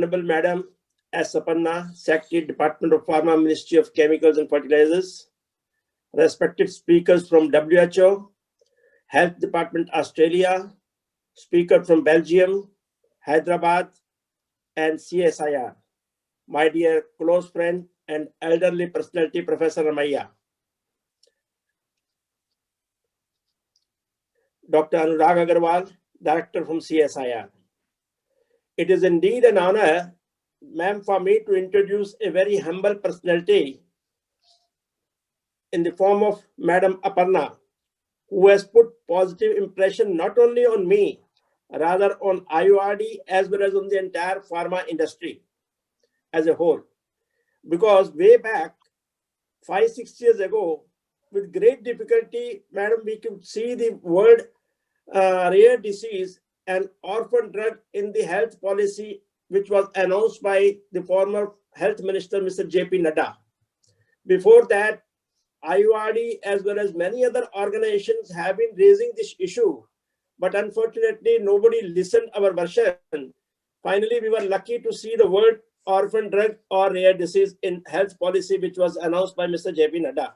Honorable Madam S. Sapanna, Secretary, Department of Pharma, Ministry of Chemicals and Fertilizers, respected speakers from WHO, Health Department, Australia, speaker from Belgium, Hyderabad, and CSIR, my dear close friend and elderly personality, Professor Ramaiah, Dr. Anurag Agarwal, Director from CSIR. It is indeed an honor, ma'am, for me to introduce a very humble personality in the form of Madam Aparna, who has put positive impression not only on me, rather on IORD as well as on the entire pharma industry as a whole. Because way back, 5-6 years ago, with great difficulty, madam, we could see the word rare disease and orphan drug in the health policy, which was announced by the former health minister, Mr. J.P. Nadda. Before that, IORD as well as many other organizations have been raising this issue, but unfortunately, nobody listened our version. Finally, we were lucky to see the word orphan drug or rare disease in health policy, which was announced by Mr. J.P. Nadda.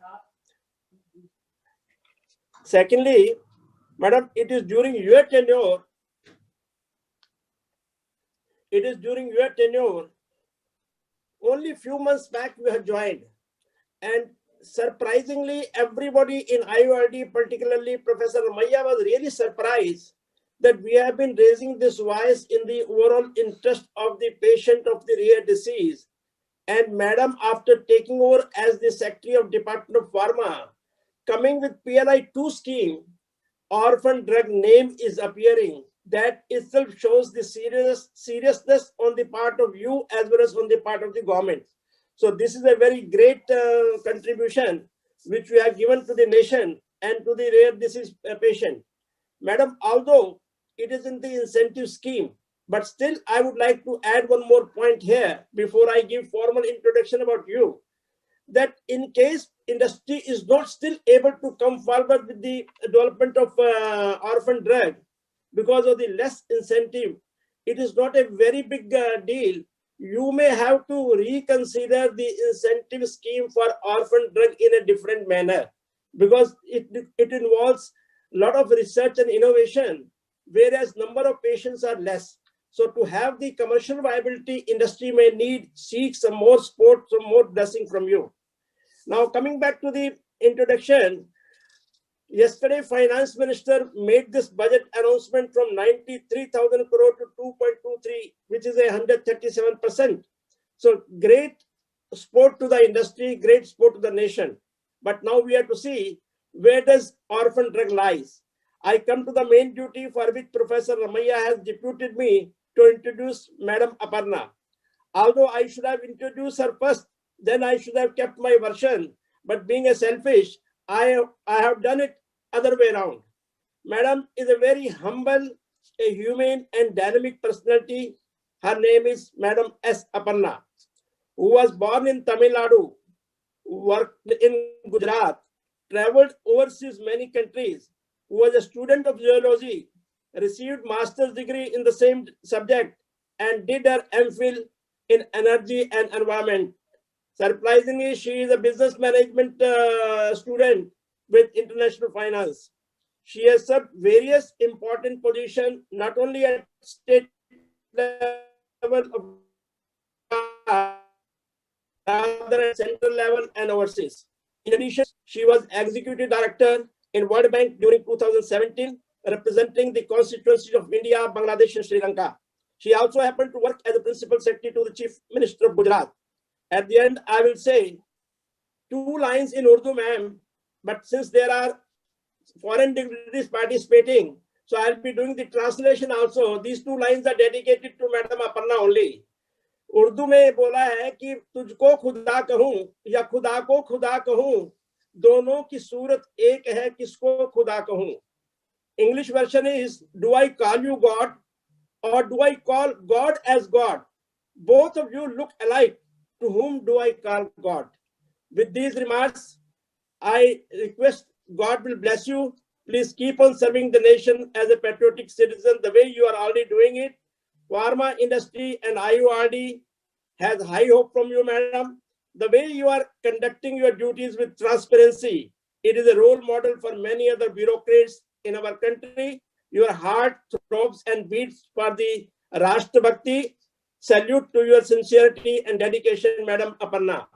Secondly, madam, it is during your tenure, only few months back you have joined. And surprisingly, everybody in IORD, particularly Professor Ramaiah, was really surprised that we have been raising this voice in the overall interest of the patient of the rare disease. And madam, after taking over as the Secretary of Department of Pharma, coming with PLI 2 scheme, orphan drug name is appearing. That itself shows the seriousness on the part of you as well as on the part of the government. So this is a very great contribution which we have given to the nation and to the rare disease patient. Madam, although it is in the incentive scheme, but still I would like to add one more point here before I give formal introduction about you, that in case industry is not still able to come forward with the development of orphan drug because of the less incentive, it is not a very big deal. You may have to reconsider the incentive scheme for orphan drug in a different manner, because it involves a lot of research and innovation, whereas number of patients are less. So to have the commercial viability, industry may seek some more support, some more blessing from you. Now coming back to the introduction, yesterday Finance Minister made this budget announcement from 93,000 crore to 2.23, which is 137%. So great support to the industry, great support to the nation. But now we have to see where does orphan drug lies. I come to the main duty for which Professor Ramaiah has deputed me to introduce Madam Aparna. Although I should have introduced her first, then I should have kept my version. But being a selfish, I have done it other way around. Madam is a very humble, a humane and dynamic personality. Her name is Madam S. Aparna, who was born in Tamil Nadu, worked in Gujarat, traveled overseas many countries, who was a student of zoology, received master's degree in the same subject, and did her MPhil in energy and environment. Surprisingly, she is a business management student with international finance. She has served various important positions, not only at state level, rather at central level and overseas. In addition, she was executive director in World Bank during 2017, representing the constituencies of India, Bangladesh, and Sri Lanka. She also happened to work as a principal secretary to the Chief Minister of Gujarat. At the end, I will say 2 lines in Urdu, ma'am, but since there are foreign dignitaries participating, so I'll be doing the translation also. These 2 lines are dedicated to Madam Aparna only. Urdu में बोला है कि तुझको खुदा कहूं या खुदा को खुदा कहूं, दोनों की सूरत एक है, किसको खुदा कहूं. English version is, do I call you God or do I call God as God? Both of you look alike. To whom do I call God? With these remarks, I request God will bless you. Please keep on serving the nation as a patriotic citizen the way you are already doing it. Pharma industry and IURD has high hope from you, madam. The way you are conducting your duties with transparency, it is a role model for many other bureaucrats in our country. Your heart throbs and beats for the Rashtra Bhakti. Salute to your sincerity and dedication, Madam Aparna.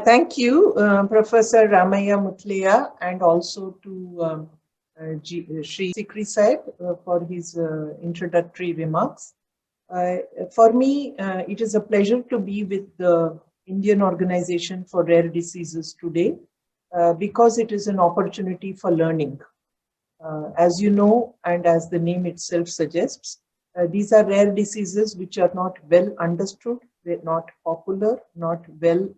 Thank you, Professor Ramaiah Mutlia, and also to Shri Sikri Saib for his introductory remarks. For me, it is a pleasure to be with the Indian Organization for Rare Diseases today because it is an opportunity for learning. As you know, and as the name itself suggests, these are rare diseases which are not well understood, they're not popular, not well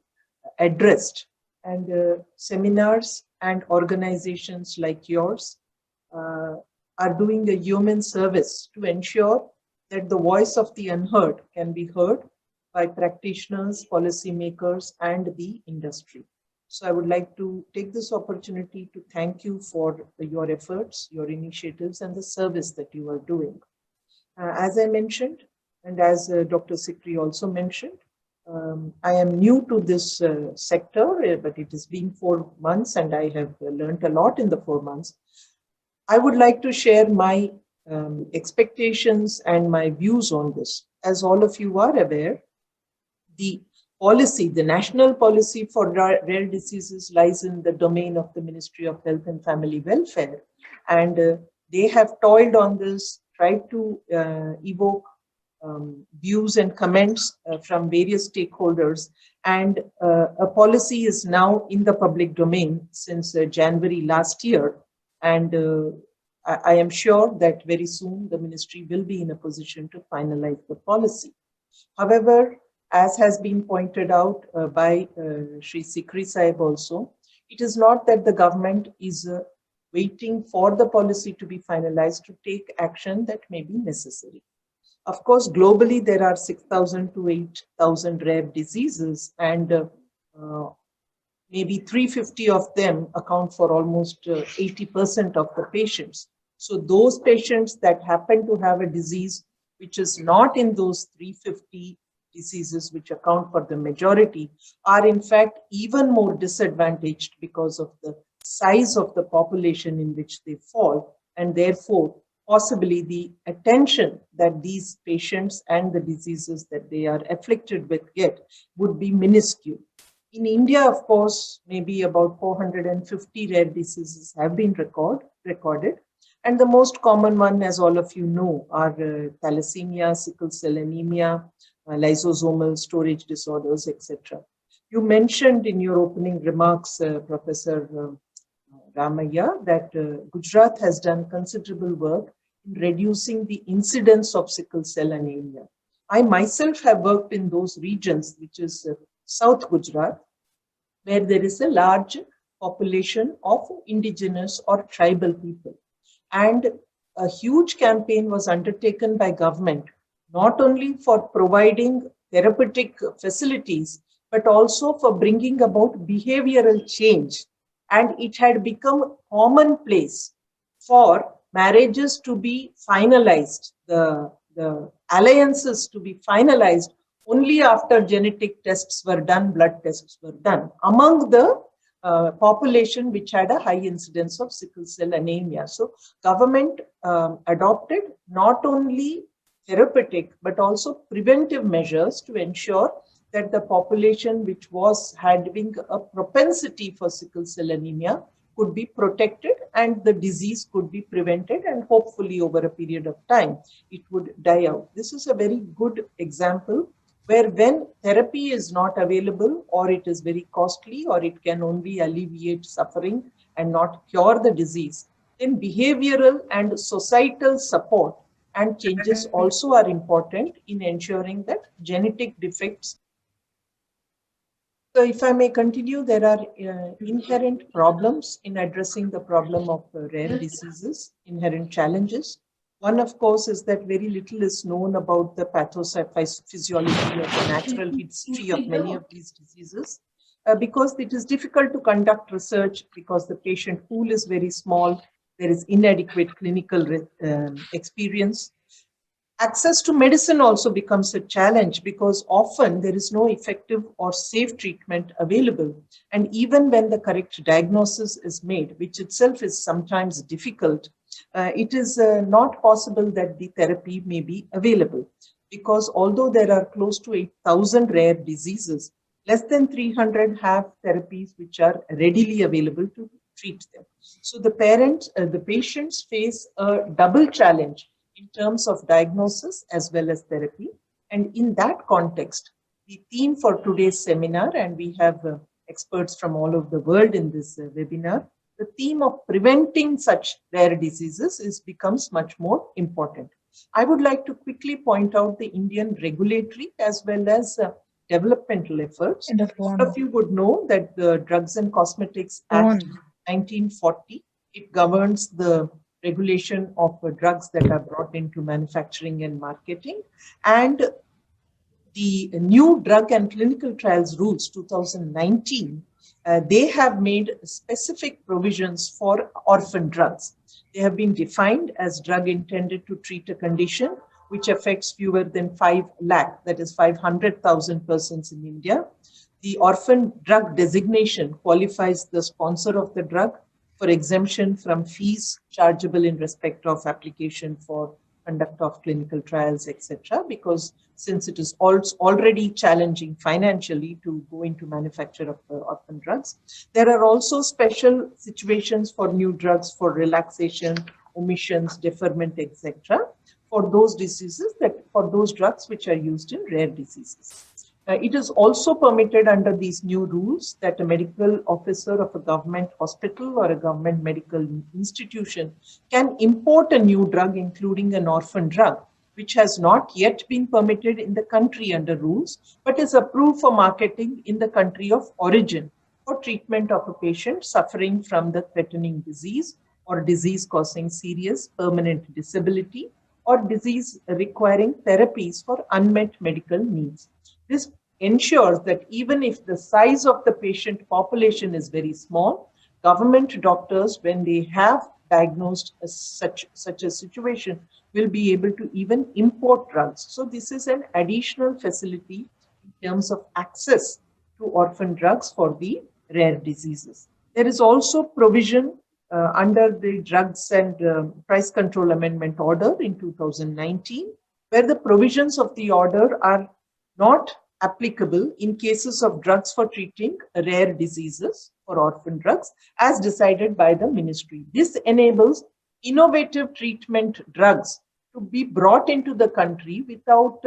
addressed. And seminars and organizations like yours are doing a human service to ensure that the voice of the unheard can be heard by practitioners, policymakers, and the industry. So I would like to take this opportunity to thank you for your efforts, your initiatives, and the service that you are doing. As I mentioned, and as Dr. Sikri also mentioned, I am new to this sector, but it has been 4 months and I have learned a lot in the 4 months. I would like to share my expectations and my views on this. As all of you are aware, the policy, the national policy for rare diseases lies in the domain of the Ministry of Health and Family Welfare. And they have toiled on this, tried to evoke views and comments from various stakeholders. And a policy is now in the public domain since January last year. And I am sure that very soon the ministry will be in a position to finalize the policy. However, as has been pointed out by Shri Sikri Saib also, it is not that the government is waiting for the policy to be finalized to take action that may be necessary. Of course, globally, there are 6,000 to 8,000 rare diseases, and maybe 350 of them account for almost 80% of the patients. So those patients that happen to have a disease which is not in those 350 diseases which account for the majority are in fact even more disadvantaged because of the size of the population in which they fall, and therefore possibly the attention that these patients and the diseases that they are afflicted with get would be minuscule. In India, of course, maybe about 450 rare diseases have been recorded. And the most common one, as all of you know, are thalassemia, sickle cell anemia, lysosomal storage disorders, etc. You mentioned in your opening remarks, Professor Ramaiah, that Gujarat has done considerable work in reducing the incidence of sickle cell anemia. I myself have worked in those regions, which is South Gujarat, where there is a large population of indigenous or tribal people. And a huge campaign was undertaken by government, not only for providing therapeutic facilities, but also for bringing about behavioral change. And it had become commonplace for marriages to be finalized, the alliances to be finalized only after genetic tests were done, blood tests were done among the population which had a high incidence of sickle cell anemia. So government adopted not only therapeutic but also preventive measures to ensure that the population which was having a propensity for sickle cell anemia could be protected and the disease could be prevented, and hopefully over a period of time it would die out. This is a very good example where when therapy is not available or it is very costly or it can only alleviate suffering and not cure the disease, then behavioral and societal support and changes also are important in ensuring that genetic defects. So if I may continue, there are inherent problems in addressing the problem of rare diseases, inherent challenges. One, of course, is that very little is known about the pathophysiology or the natural history of many of these diseases, because it is difficult to conduct research because the patient pool is very small, there is inadequate clinical experience. Access to medicine also becomes a challenge because often there is no effective or safe treatment available. And even when the correct diagnosis is made, which itself is sometimes difficult, it is not possible that the therapy may be available. Because although there are close to 8,000 rare diseases, less than 300 have therapies which are readily available to treat them. So the patients face a double challenge in terms of diagnosis as well as therapy. And in that context, the theme for today's seminar, and we have experts from all over the world in this webinar, the theme of preventing such rare diseases becomes much more important. I would like to quickly point out the Indian regulatory as well as developmental efforts. All of you would know that the Drugs and Cosmetics Act 1940, it governs the regulation of drugs that are brought into manufacturing and marketing. And the new Drug and Clinical Trials Rules 2019, they have made specific provisions for orphan drugs. They have been defined as drug intended to treat a condition which affects fewer than 5 lakh, that is 500,000 persons in India. The orphan drug designation qualifies the sponsor of the drug for exemption from fees chargeable in respect of application for conduct of clinical trials, etc. Because since it is already challenging financially to go into manufacture of orphan drugs, there are also special situations for new drugs for relaxation, omissions, deferment, etc. for those diseases for those drugs which are used in rare diseases. It is also permitted under these new rules that a medical officer of a government hospital or a government medical institution can import a new drug, including an orphan drug, which has not yet been permitted in the country under rules, but is approved for marketing in the country of origin for treatment of a patient suffering from the threatening disease or disease causing serious permanent disability or disease requiring therapies for unmet medical needs. This ensures that even if the size of the patient population is very small, government doctors, when they have diagnosed such a situation, will be able to even import drugs. So this is an additional facility in terms of access to orphan drugs for the rare diseases. There is also provision under the Drugs and Price Control Amendment Order in 2019, where the provisions of the order are not applicable in cases of drugs for treating rare diseases for orphan drugs as decided by the ministry. This enables innovative treatment drugs to be brought into the country without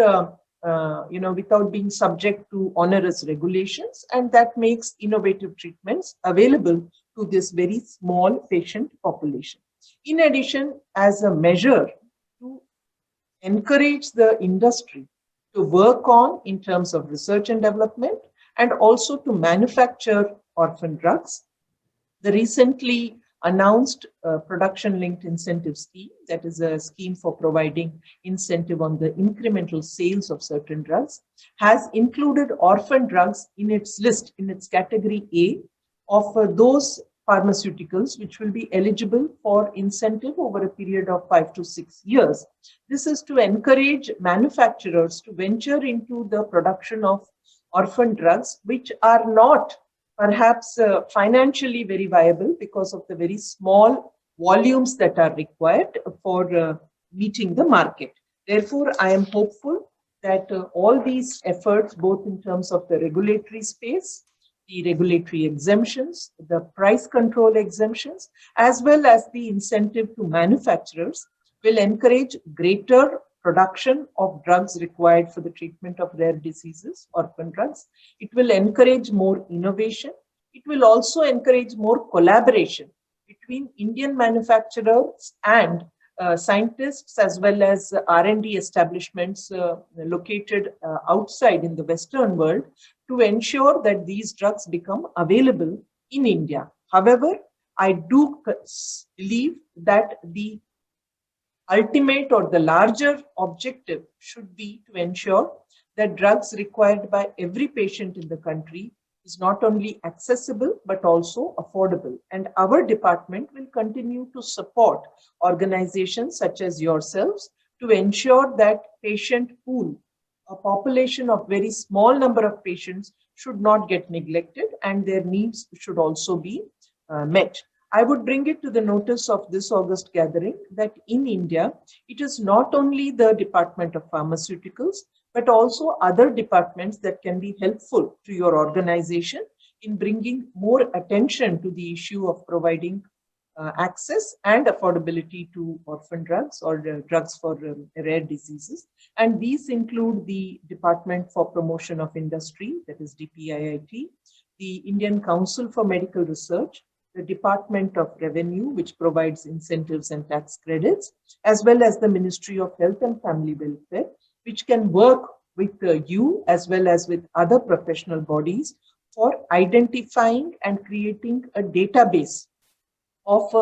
without being subject to onerous regulations, and that makes innovative treatments available to this very small patient population. In addition, as a measure to encourage the industry to work on in terms of research and development and also to manufacture orphan drugs, the recently announced production-linked incentive scheme, that is a scheme for providing incentive on the incremental sales of certain drugs, has included orphan drugs in its list, in its category A, of those pharmaceuticals which will be eligible for incentive over a period of 5 to 6 years. This is to encourage manufacturers to venture into the production of orphan drugs which are not perhaps financially very viable because of the very small volumes that are required for meeting the market. Therefore, I am hopeful that all these efforts, both in terms of the regulatory space, the regulatory exemptions, the price control exemptions, as well as the incentive to manufacturers, will encourage greater production of drugs required for the treatment of rare diseases, orphan drugs. It will encourage more innovation. It will also encourage more collaboration between Indian manufacturers and scientists as well as R&D establishments located outside in the Western world to ensure that these drugs become available in India. However, I do believe that the ultimate or the larger objective should be to ensure that drugs required by every patient in the country is not only accessible but also affordable. And our department will continue to support organizations such as yourselves to ensure that patient pool, a population of very small number of patients, should not get neglected and their needs should also be met. I would bring it to the notice of this August gathering that in India, it is not only the Department of Pharmaceuticals, but also other departments that can be helpful to your organization in bringing more attention to the issue of providing access and affordability to orphan drugs or drugs for rare diseases. And these include the Department for Promotion of Industry, that is DPIIT, the Indian Council for Medical Research, the Department of Revenue, which provides incentives and tax credits, as well as the Ministry of Health and Family Welfare, which can work with you as well as with other professional bodies for identifying and creating a database of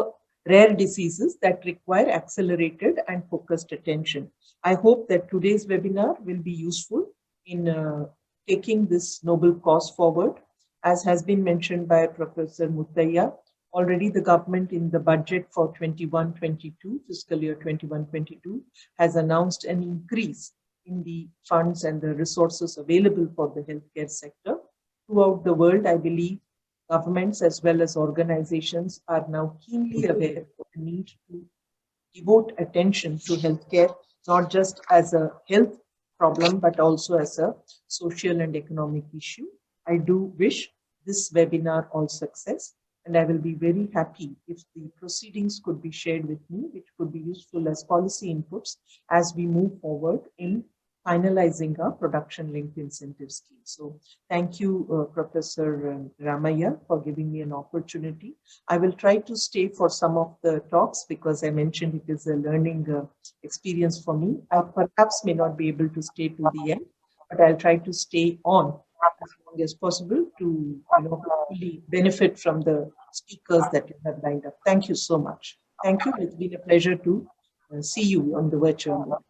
rare diseases that require accelerated and focused attention. I hope that today's webinar will be useful in taking this noble cause forward. As has been mentioned by Professor Muthaiya, already the government in the budget for 21-22, fiscal year 21-22, has announced an increase in the funds and the resources available for the healthcare sector. Throughout the world, I believe governments as well as organizations are now keenly aware of the need to devote attention to healthcare, not just as a health problem, but also as a social and economic issue. I do wish this webinar all success, and I will be very happy if the proceedings could be shared with me, which could be useful as policy inputs as we move forward in finalizing our production-linked incentive scheme. So thank you, Professor Ramaiah, for giving me an opportunity. I will try to stay for some of the talks because I mentioned it is a learning experience for me. I perhaps may not be able to stay to the end, but I'll try to stay on as long as possible to hopefully benefit from the speakers that you have lined up. Thank you so much. Thank you. It's been a pleasure to see you on the virtual.